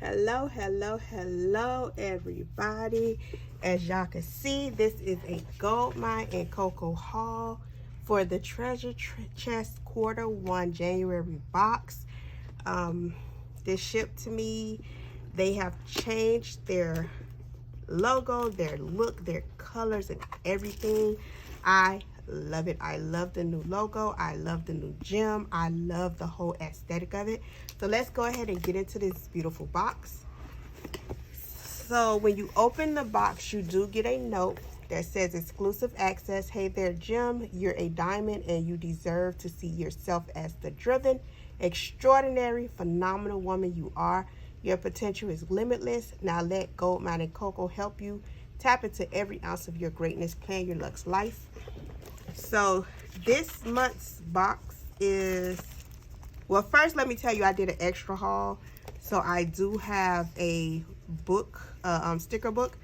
Hello, hello, hello, everybody. As y'all can see, this is a Goldmine Coco haul for the Treasure Chest Q1 January box. This shipped to me. They have changed their logo, their look, their colors, and everything. I love it. I love the new logo. I love the new gem. I love the whole aesthetic of it. So let's go ahead and get into this beautiful box. So when you open the box, you do get a note that says exclusive access. Hey there, Gem. You're a diamond and you deserve to see yourself as the driven, extraordinary, phenomenal woman you are. Your potential is limitless. Now let Goldmine Coco help you tap into every ounce of your greatness. Plan your luxe life. So this month's box is, well, first let me tell you I did an extra haul. So I do have a book, sticker book.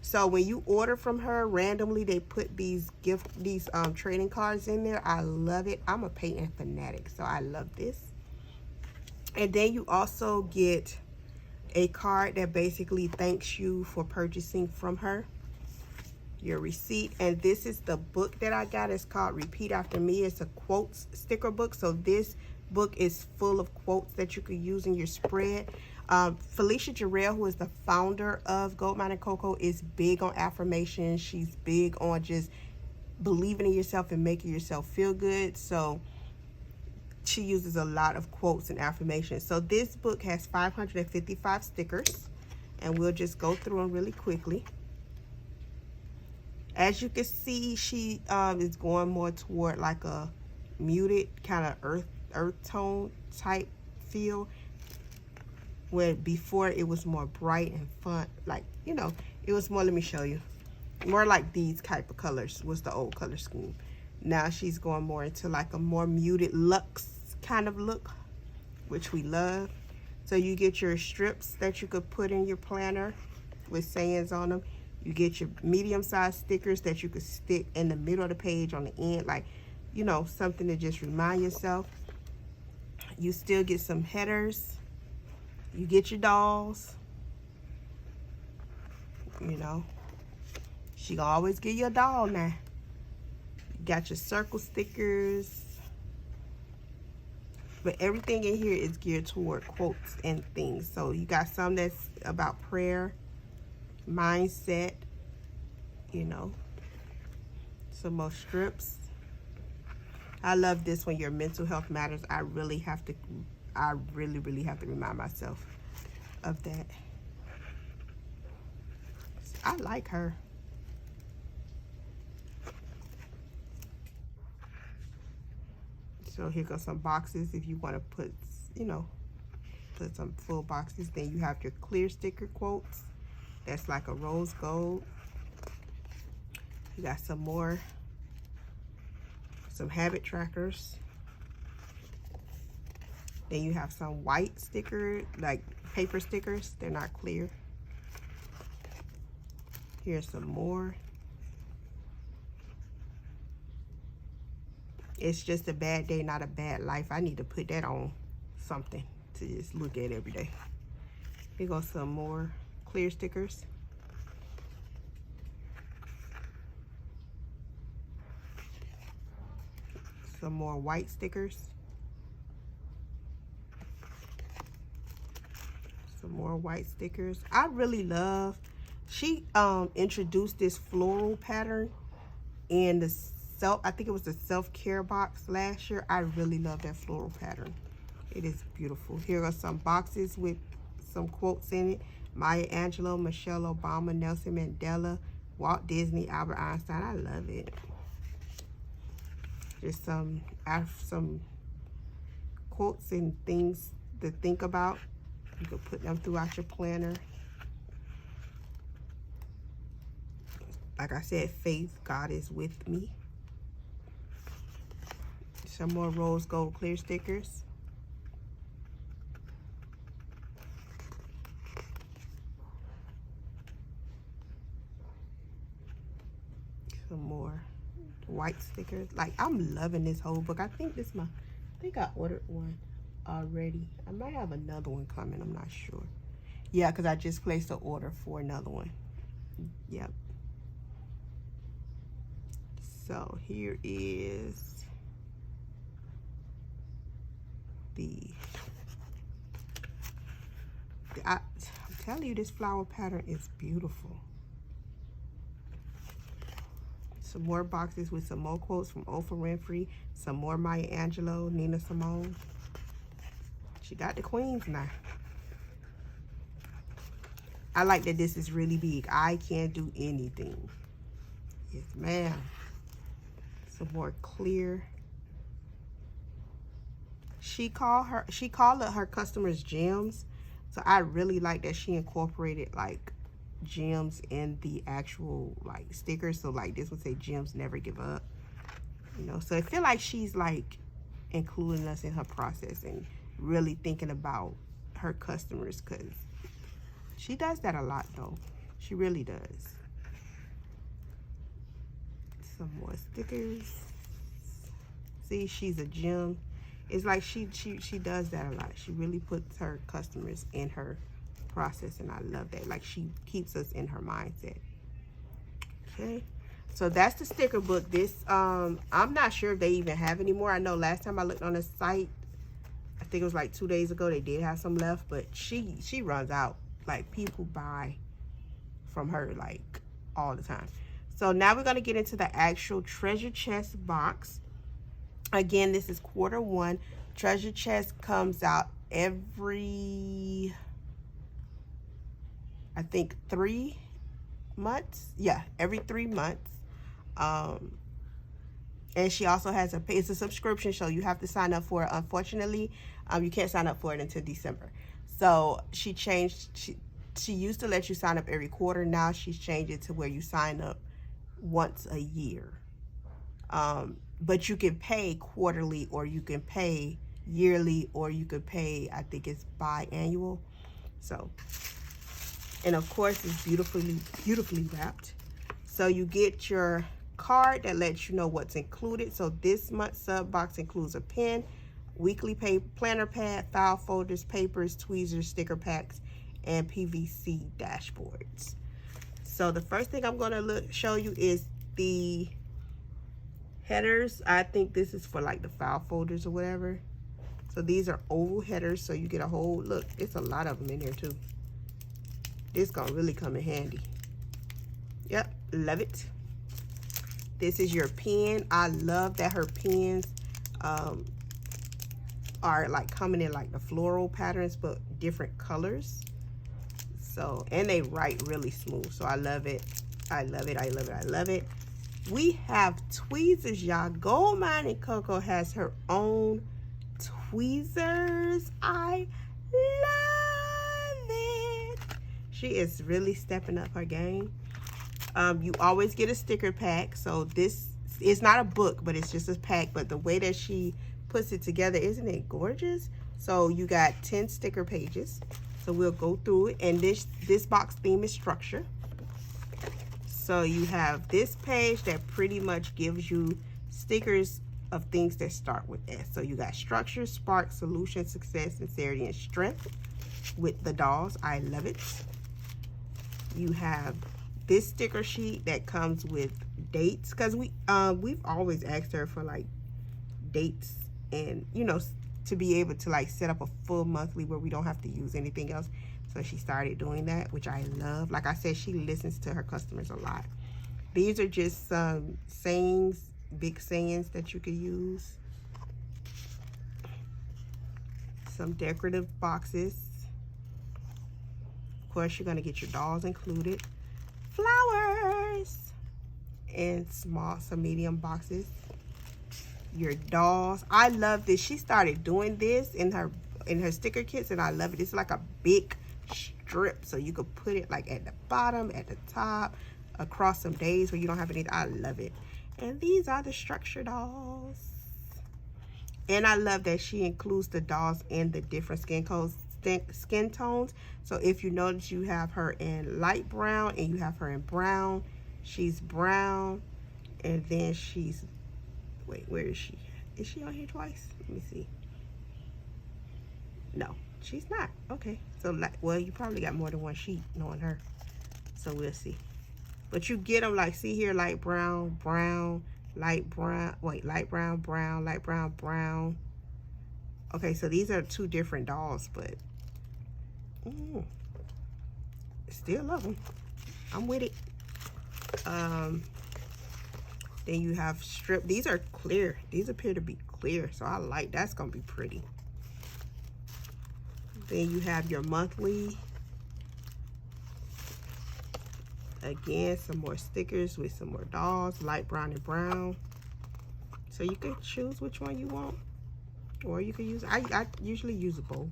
So when you order from her, randomly they put these trading cards in there. I love it. I'm a painting fanatic, so I love this. And then you also get a card that basically thanks you for purchasing from her, your receipt. And this is the book that I got. It's called Repeat After Me. It's a quotes sticker book. So this book is full of quotes that you could use in your spread. Felicia Jarrell, who is the founder of Goldmine Coco, is big on affirmations. She's big on just believing in yourself and making yourself feel good. So she uses a lot of quotes and affirmations. So this book has 555 stickers, and we'll just go through them really quickly. As you can see, she is going more toward like a muted kind of earth tone type feel, where before it was more bright and fun, like, you know, it was more, let me show you, more like these type of colors was the old color scheme. Now she's going more into like a more muted luxe kind of look, which we love. So you get your strips that you could put in your planner with sayings on them. You get your medium-sized stickers that you could stick in the middle of the page on the end, like, you know, something to just remind yourself. You still get some headers. You get your dolls. You know, she gonna always give you a doll now. You got your circle stickers. But everything in here is geared toward quotes and things. So you got some that's about prayer, mindset, you know, some more strips. I love this one, your mental health matters. I really have to remind myself of that. I like her. So here goes some boxes if you want to put, you know, put some full boxes. Then you have your clear sticker quotes. That's like a rose gold. You got some more, some habit trackers. Then you have some white sticker, like paper stickers. They're not clear. Here's some more. It's just a bad day, not a bad life. I need to put that on something to just look at every day. Here goes some more clear stickers. Some more white stickers. Some more white stickers. I really love, she introduced this floral pattern in the I think it was the self-care box last year. I really love that floral pattern. It is beautiful. Here are some boxes with some quotes in it. Maya Angelou, Michelle Obama, Nelson Mandela, Walt Disney, Albert Einstein. I love it. Just some quotes and things to think about. You can put them throughout your planner. Like I said, faith, God is with me. Some more rose gold clear stickers. Some more white stickers. Like, I'm loving this whole book. I think I ordered one already. I might have another one coming, I'm not sure. Yeah, because I just placed an order for another one. Yep. So here is I'm telling you, this flower pattern is beautiful. Some more boxes with some more quotes from Oprah Winfrey, some more Maya Angelou, Nina Simone. She got the queens now. I like that this is really big. I can't do anything. Yes, ma'am. Some more clear. She called it her customers gems. So I really like that she incorporated like gems in the actual like stickers. So like this would say gems never give up. You know, so I feel like she's like including us in her process and really thinking about her customers, because she does that a lot though. She really does. Some more stickers. See, she's a gem. It's like she does that a lot. She really puts her customers in her process, and I love that. Like, she keeps us in her mindset. Okay, so that's the sticker book. This I'm not sure if they even have any more. I know last time I looked on the site, I think it was like 2 days ago, they did have some left, but she runs out. Like, people buy from her like all the time. So now we're going to get into the actual treasure chest box. Again, this is Q1. Treasure chest comes out every, I think, 3 months. Yeah, every 3 months. And she also has it's a subscription, so you have to sign up for it. Unfortunately, you can't sign up for it until December. So she changed. She used to let you sign up every quarter. Now she's changed it to where you sign up once a year. But you can pay quarterly, or you can pay yearly, or you could pay, I think it's biannual. So, and of course it's beautifully wrapped. So you get your card that lets you know what's included. So this month's sub box includes a pen, weekly planner pad, file folders, papers, tweezers, sticker packs, and PVC dashboards. So the first thing I'm going to show you is the headers. I think this is for like the file folders or whatever. So these are oval headers, so you get a whole look. It's a lot of them in here too. This gonna really come in handy. Yep, love it. This is your pen. I love that her pens are like coming in like the floral patterns, but different colors. So, and they write really smooth. So I love it. I love it. I love it. I love it. We have tweezers, y'all. Goldmine Coco has her own tweezers. I love it. She is really stepping up her game. You always get a sticker pack. So this is not a book, but it's just a pack. But the way that she puts it together, isn't it gorgeous? So you got 10 sticker pages. So we'll go through it. And this box theme is structure. So you have this page that pretty much gives you stickers of things that start with S. So you got structure, spark, solution, success, sincerity, and strength with the dolls. I love it. You have this sticker sheet that comes with dates, because we've always asked her for like dates, and you know, to be able to like set up a full monthly where we don't have to use anything else. So she started doing that, which I love. Like I said, she listens to her customers a lot. These are just some sayings, big sayings that you could use. Some decorative boxes. Of course, you're gonna get your dolls included. Flowers. And some medium boxes. Your dolls. I love this. She started doing this in her sticker kits, and I love it. It's like a big strip, so you could put it like at the bottom, at the top, across some days where you don't have any. I love it. And these are the structure dolls. And I love that she includes the dolls in the different skin tones. So if you notice, you have her in light brown and you have her in brown. She's brown, and then she's, wait, where is she? Is she on here twice? Let me see. No, She's not. Okay. So, like, well, you probably got more than one sheet knowing her. So, we'll see. But you get them, like, see here, light brown, brown, light brown. Wait, light brown, brown, light brown, brown. Okay, so these are two different dolls, but still love them. I'm with it. Then you have strip. These are clear. These appear to be clear, so I like that's gonna be pretty. Then you have your monthly. Again, some more stickers with some more dolls, light brown and brown. So you can choose which one you want, or you can use. I usually use a bowl.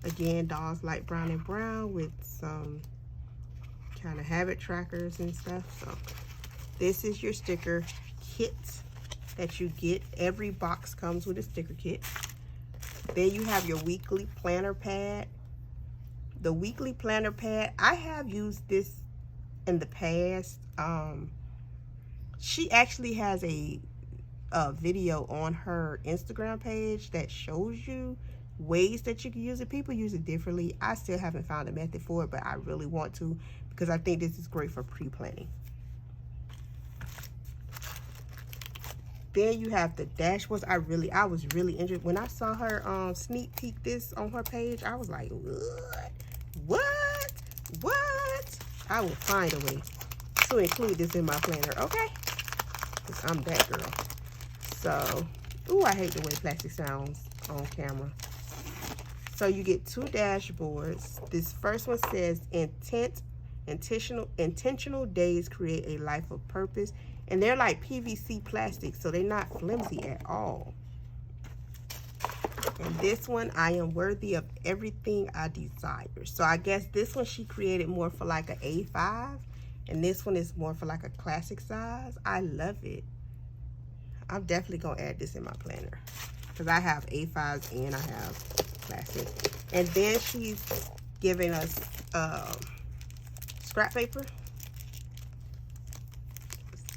Again, dolls light brown and brown with some kind of habit trackers and stuff. So this is your sticker kit that you get. Every box comes with a sticker kit. Then you have your weekly planner pad. The weekly planner pad, I have used this in the past. She actually has a video on her Instagram page that shows you ways that you can use it. People use it differently. I still haven't found a method for it, but I really want to, because I think this is great for pre-planning. Then you have the dashboards. I was really interested when I saw her sneak peek this on her page. I was like, what? I will find a way to include this in my planner, okay? Because I'm that girl. So, ooh, I hate the way plastic sounds on camera. So you get two dashboards. This first one says intentional days create a life of purpose. And they're like PVC plastic, so they're not flimsy at all. And this one, I am worthy of everything I desire. So I guess this one she created more for like an A5. And this one is more for like a classic size. I love it. I'm definitely going to add this in my planner, because I have A5s and I have classic. And then she's giving us scrap paper.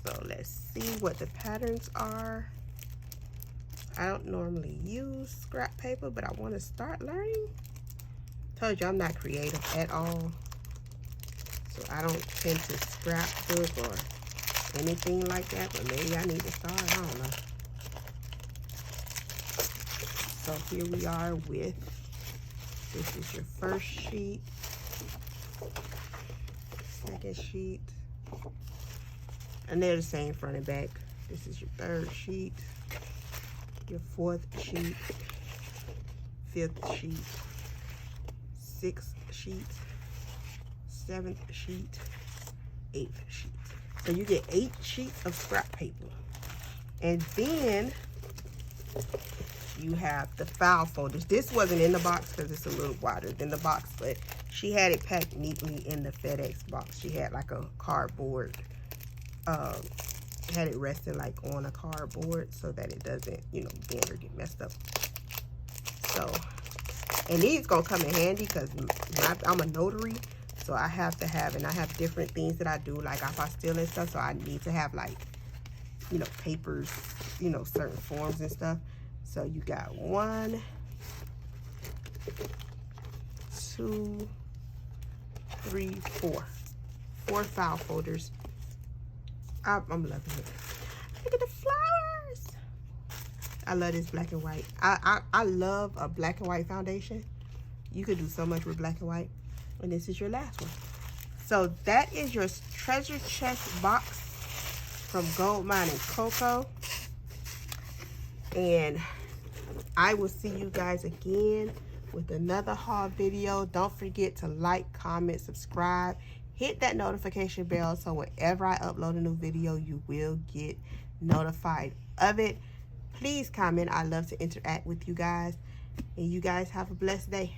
So let's see what the patterns are. I don't normally use scrap paper, but I want to start learning. Told you I'm not creative at all. So I don't tend to scrapbook or anything like that, but maybe I need to start. I don't know. So here we are with, this is your first sheet, second sheet. And they're the same front and back. This is your third sheet, your fourth sheet, fifth sheet, sixth sheet, seventh sheet, eighth sheet. So you get 8 sheets of scrap paper. And then you have the file folders. This wasn't in the box because it's a little wider than the box, but she had it packed neatly in the FedEx box. She had like a cardboard, had it resting like on a cardboard so that it doesn't, you know, bend or get messed up. So, and these gonna come in handy because I'm a notary, so I have to have, and I have different things that I do, like apostille and stuff, so I need to have, like, you know, papers, you know, certain forms and stuff. So you got 1, 2, 3, 4. 4 file folders. I'm loving it. Look at the flowers. I love this black and white. I love a black and white foundation. You could do so much with black and white. And this is your last one. So that is your treasure chest box from Goldmine Coco. And I will see you guys again with another haul video. Don't forget to like, comment, subscribe. Hit that notification bell so whenever I upload a new video, you will get notified of it. Please comment. I love to interact with you guys. And you guys have a blessed day.